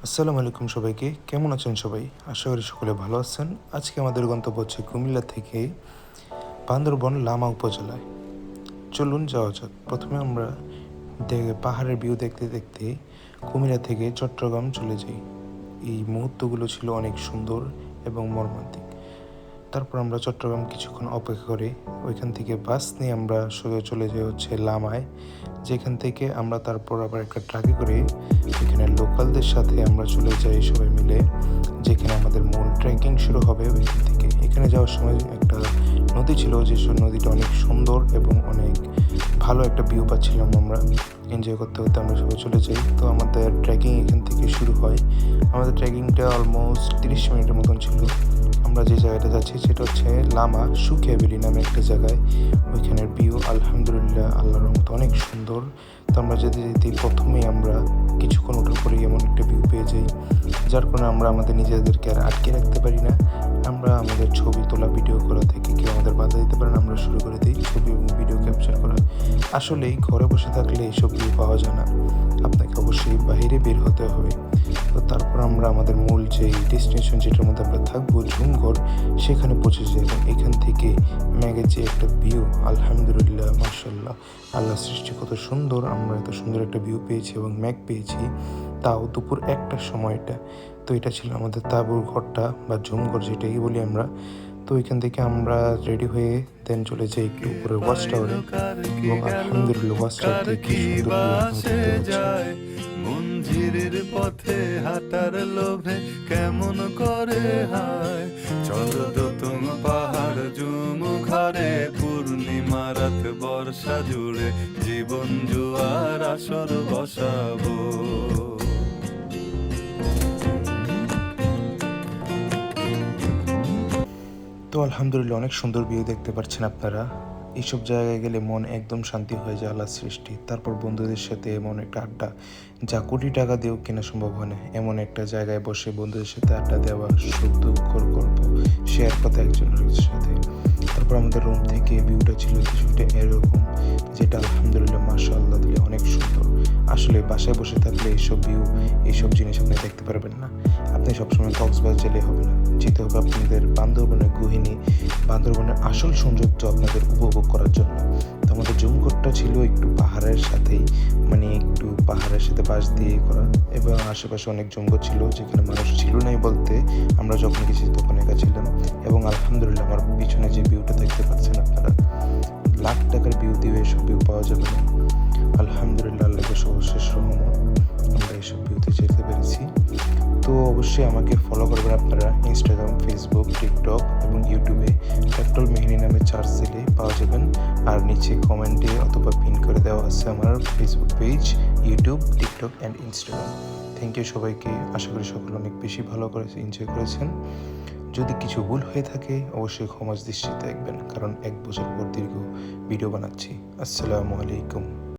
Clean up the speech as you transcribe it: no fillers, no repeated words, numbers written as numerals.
আসসালামু আলাইকুম সবাইকে। কেমন আছেন সবাই? আশা করি সকলে ভালো আছেন। আজকে আমাদের গন্তব্য হচ্ছে কুমিল্লা থেকে বান্দরবন লামা উপজেলায়। চলুন যাওয়া যাক। প্রথমে আমরা পাহাড়ের ভিউ দেখতে দেখতে কুমিল্লা থেকে চট্টগ্রাম চলে যাই। এই মুহূর্তগুলো ছিল অনেক সুন্দর এবং মর্মান্তিক। তারপর আমরা চট্টগ্রাম কিছুক্ষণ অপেক্ষা করে ওইখান থেকে বাস নিয়ে আমরা সোজা চলে যাই হচ্ছে লামায়, যেখান থেকে আমরা তারপর আবার একটা ট্রাকে করে এখানে লোকালদের সাথে আমরা চলে যাই সবাই মিলে, যেখানে আমাদের মূল ট্রেকিং শুরু হবে ওইখান থেকে। এখানে যাওয়ার সময় একটা নদী ছিল, যে নদীটা অনেক সুন্দর এবং অনেক ভালো একটা ভিউ পাচ্ছিলাম। আমরা এনজয় করতে করতে আমরা সবাই চলে যাই। তো আমাদের ট্রেকিং এখান থেকে শুরু হয়। আমাদের ট্রেকিংটা অলমোস্ট 30 মিনিটের মতন ছিল। আমরা যে জায়গাটা যাচ্ছি সেটা হচ্ছে লামা সুখিয়া ভ্যালি নামে একটা জায়গায়। ওইখানের ভিউ আলহামদুলিল্লাহ আল্লাহর রহমতে অনেক সুন্দর। তো আমরা যেতে যেতেই প্রথমেই আমরা কিছুক্ষণ ওঠার পরেই এমন একটা ভিউ পেয়ে যাই, যার কারণে আমরা আমাদের নিজেদেরকে আর আটকে রাখতে পারি না। আমরা আমাদের ছবি তোলা ভিডিও করা থেকে কেউ আমাদের বাধা দিতে পারে না। আমরা শুরু করে দিই ছবি এবং ভিডিও ক্যাপচার করা। আসলেই ঘরে বসে থাকলে এইসব ভিউ পাওয়া যায় না, আপনাকে অবশ্যই বাইরে বের হতে হবে। তো তারপর আমরা আমাদের মূল যে ডেস্টিনেশন, যেটার মধ্যে আমরা থাকবো ঝুমঘর, সেখানে পৌঁছে যাই। এবং এখান থেকে ম্যাগের যে একটা ভিউ, আলহামদুলিল্লাহ মাশাআল্লাহ, আল্লাহর সৃষ্টি কত সুন্দর। আমরা এত সুন্দর একটা ভিউ পেয়েছি এবং ম্যাগ পেয়েছি, তাও দুপুর 1টার সময়টা। তো এটা ছিল আমাদের তাঁবুর ঘরটা বা ঝুমঘর যেটাই বলি আমরা। তো এখান থেকে আমরা রেডি হয়ে দেন চলে যাই একটু উপরে ওয়াচ টাওয়ারে, এবং আলহামদুলিল্লাহ ওয়াচ টাওয়ার থেকে কি সুন্দর ভিউ আপনারা দেখতে পাচ্ছেন। মঞ্জিরের পথে হাঁটার লোভে কেমন করে হায় চন্দ্রদতম পাহাড় জুম ঘরে পূর্ণিমা রাত বর্ষা জুড়ে জীবন জুয়ার আসর বসাবো। তো আলহামদুলিল্লাহ অনেক সুন্দর ভিউ দেখতে পাচ্ছেন আপনারা। এইসব জায়গায় গেলে মন একদম শান্তি হয়ে যায় আল্লাহর সৃষ্টি। তারপর বন্ধুদের সাথে এমন একটা আড্ডা যা কোটি টাকা দিয়েও কেনা সম্ভব হয় না। এমন একটা জায়গায় বসে বন্ধুদের সাথে আড্ডা দেওয়া, সুখ দুঃখর গল্প শেয়ার কথা একজনের সাথে। তারপর আমাদের রুম থেকে ভিউটা ছিল কিছুটা এরকম, যেটা আলহামদুলিল্লাহ মাশাআল্লাহ দিলে অনেক সুন্দর। আসলে বাসায় বসে থাকলে এইসব ভিউ, এইসব জিনিস আপনি দেখতে পারবেন না। আপনি সবসময় কক্সবাজার জেলে হবে না, যেতে হবে আপনাদের বান্দরবনের গহীনে, বান্দরবনের আসল সৌন্দর্য আপনাদের উপভোগ করার জন্য। তো আমাদের জুমঘরটা ছিল একটু পাহাড়ের সাথেই, মানে একটু পাহাড়ের সাথে বাঁশ দিয়ে করা, এবং আশেপাশে অনেক জঙ্গল ছিল যেখানে মানুষ ছিল নাই বলতে। আমরা যখন গেছি তখন একা ছিলাম। এবং আলহামদুলিল্লাহ আমার পিছনে যে ভিউটা দেখতে পাচ্ছেন আপনারা, লাখ টাকার ভিউ দিয়ে এসব ভিউ পাওয়া যাবে না। আলহামদুলিল্লাহ আল্লাহকে সর্বশেষ রহমত, আমরা এইসব ভিউতে যেতে পেরেছি। তো অবশ্যই আমাকে ফলো করবেন আপনারা ইনস্টাগ্রাম, ফেসবুক, টিকটক এবং ইউটিউবে পেট্রোল মেহনি নামে সার্চ দিলে পাওয়া যাবেন। আর নিচে কমেন্টে অথবা পিন করে দেওয়া আছে আমার Facebook page, YouTube, TikTok and Instagram. Thank you সবাইকে। আশা করি সকলে অনেক বেশি ভালো করেছে, এনজয় করেছেন। যদি কিছু ভুল হয়ে থাকে অবশ্যই ক্ষমার দৃষ্টিতে দেখবেন, কারণ 1 বছর পর দীর্ঘ ভিডিও বানাচ্ছি। আসসালামু আলাইকুম।